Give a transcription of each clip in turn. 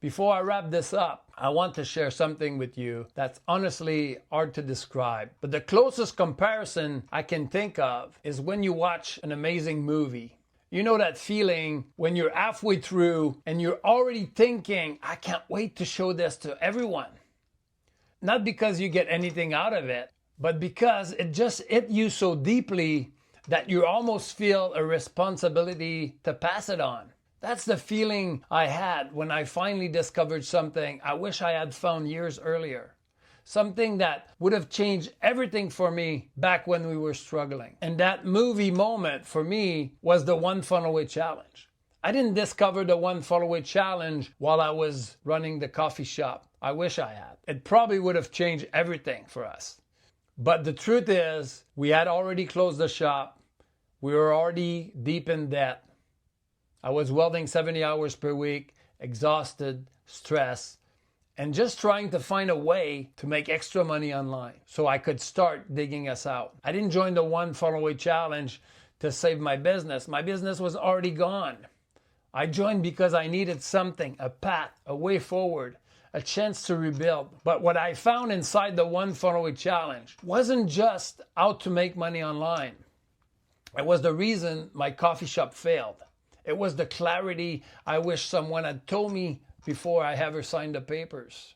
Before I wrap this up, I want to share something with you that's honestly hard to describe. But the closest comparison I can think of is when you watch an amazing movie. You know that feeling when you're halfway through and you're already thinking, I can't wait to show this to everyone. Not because you get anything out of it, but because it just hit you so deeply that you almost feel a responsibility to pass it on. That's the feeling I had when I finally discovered something I wish I had found years earlier. Something that would have changed everything for me back when we were struggling. And that movie moment for me was the One Funnel Away Challenge. I didn't discover the One Funnel Away Challenge while I was running the coffee shop. I wish I had. It probably would have changed everything for us. But the truth is, we had already closed the shop. We were already deep in debt. I was welding 70 hours per week, exhausted, stressed, and just trying to find a way to make extra money online so I could start digging us out. I didn't join the One Funnel Away Challenge to save my business. My business was already gone. I joined because I needed something, a path, a way forward, a chance to rebuild. But what I found inside the One Funnel Away Challenge wasn't just how to make money online. It was the reason my coffee shop failed. It was the clarity I wish someone had told me before I ever signed the papers.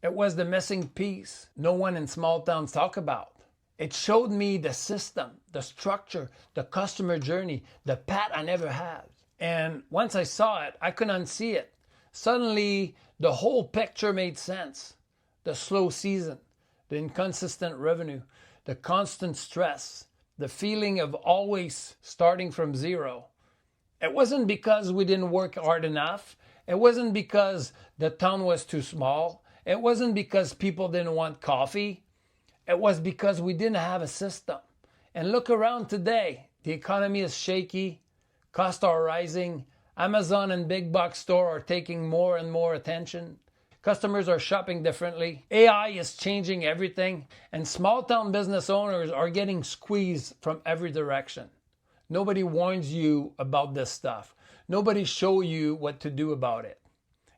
It was the missing piece no one in small towns talk about. It showed me the system, the structure, the customer journey, the path I never had. And once I saw it, I couldn't unsee it. Suddenly, the whole picture made sense. The slow season, the inconsistent revenue, the constant stress, the feeling of always starting from zero. It wasn't because we didn't work hard enough. It wasn't because the town was too small. It wasn't because people didn't want coffee. It was because we didn't have a system. And look around today. The economy is shaky. Costs are rising. Amazon and big box store are taking more and more attention. Customers are shopping differently. AI is changing everything. And small town business owners are getting squeezed from every direction. Nobody warns you about this stuff. Nobody shows you what to do about it.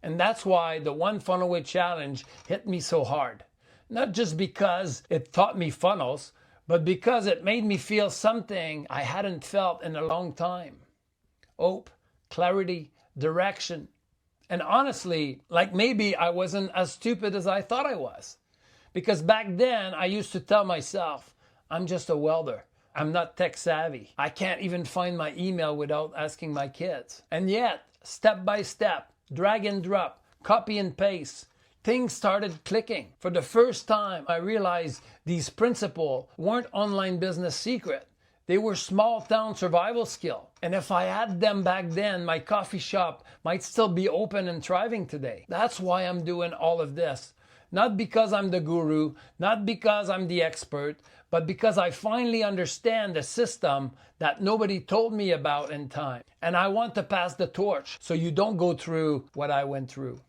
And that's why the One Funnel Away Challenge hit me so hard. Not just because it taught me funnels, but because it made me feel something I hadn't felt in a long time. Hope, clarity, direction. And honestly, like maybe I wasn't as stupid as I thought I was. Because back then, I used to tell myself, I'm just a welder. I'm not tech savvy. I can't even find my email without asking my kids. And yet, step by step, drag and drop, copy and paste, things started clicking. For the first time, I realized these principles weren't online business secret. They were small town survival skill. And if I had them back then, my coffee shop might still be open and thriving today. That's why I'm doing all of this. Not because I'm the guru, not because I'm the expert, but because I finally understand the system that nobody told me about in time. And I want to pass the torch so you don't go through what I went through.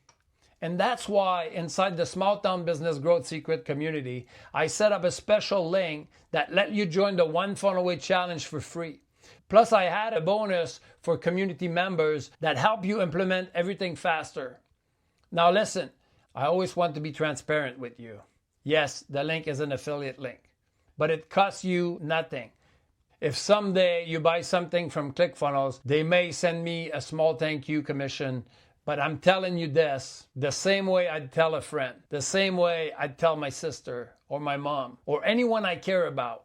And that's why inside the Small Town Business Growth Secret community, I set up a special link that let you join the One Funnel Away Challenge for free. Plus, I had a bonus for community members that help you implement everything faster. Now listen, I always want to be transparent with you. Yes, the link is an affiliate link, but it costs you nothing. If someday you buy something from ClickFunnels, they may send me a small thank you commission. But I'm telling you this, the same way I'd tell a friend, the same way I'd tell my sister or my mom or anyone I care about.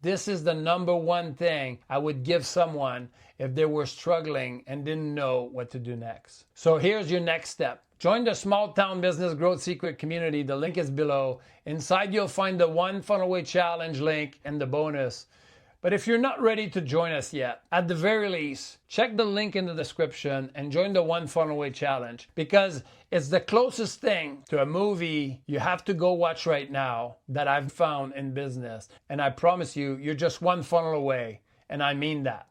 This is the number one thing I would give someone if they were struggling and didn't know what to do next. So here's your next step. Join the Small Town Business Growth Secret community. The link is below. Inside you'll find the One Funnel Away Challenge link and the bonus. But if you're not ready to join us yet, at the very least, check the link in the description and join the One Funnel Away Challenge, because it's the closest thing to a movie you have to go watch right now that I've found in business. And I promise you, you're just one funnel away. And I mean that.